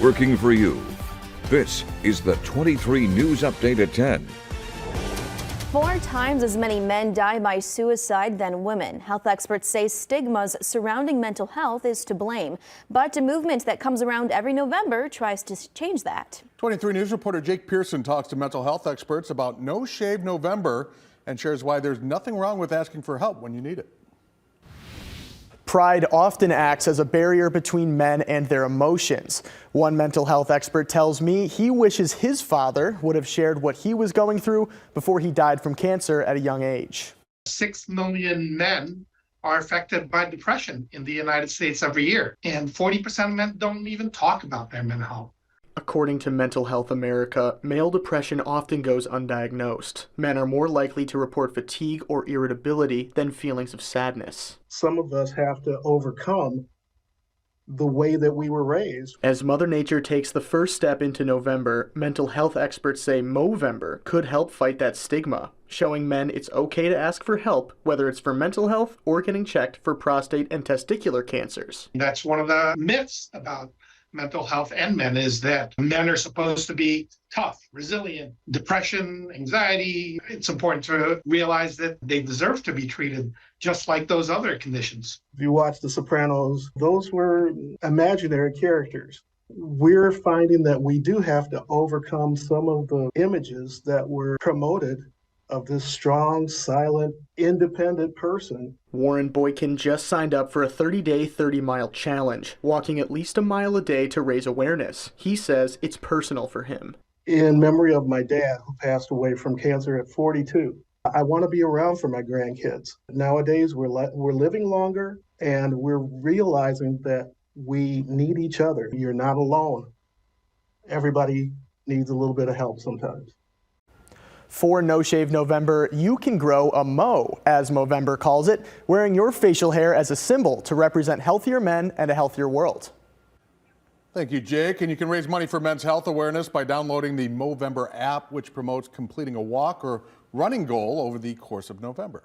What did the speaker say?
working for you. This is the 23 News Update at 10. 4 times as many men die by suicide than women. Health experts say stigmas surrounding mental health is to blame. But a movement that comes around every November tries to change that. 23 News reporter Jake Pearson talks to mental health experts about No Shave November and shares why there's nothing wrong with asking for help when you need it. Pride often acts as a barrier between men and their emotions. One mental health expert tells me he wishes his father would have shared what he was going through before he died from cancer at a young age. 6 million men are affected by depression in the United States every year, and 40% of men don't even talk about their mental health. According to Mental Health America, male depression often goes undiagnosed. Men are more likely to report fatigue or irritability than feelings of sadness. Some of us have to overcome the way that we were raised. As Mother Nature takes the first step into November, mental health experts say Movember could help fight that stigma, showing men it's okay to ask for help, whether it's for mental health or getting checked for prostate and testicular cancers. That's one of the myths about mental health and men, is that men are supposed to be tough, resilient. Depression, anxiety, it's important to realize that they deserve to be treated just like those other conditions. If you watch The Sopranos, those were imaginary characters. We're finding that we do have to overcome some of the images that were promoted of this strong, silent, independent person. Warren Boykin just signed up for a 30-day, 30-mile challenge, walking at least a mile a day to raise awareness. He says it's personal for him. In memory of my dad, who passed away from cancer at 42, I want to be around for my grandkids. Nowadays, we're living longer, and we're realizing that we need each other. You're not alone. Everybody needs a little bit of help sometimes. For No Shave November, you can grow a mo, as Movember calls it, wearing your facial hair as a symbol to represent healthier men and a healthier world. Thank you, Jake. And you can raise money for men's health awareness by downloading the Movember app, which promotes completing a walk or running goal over the course of November.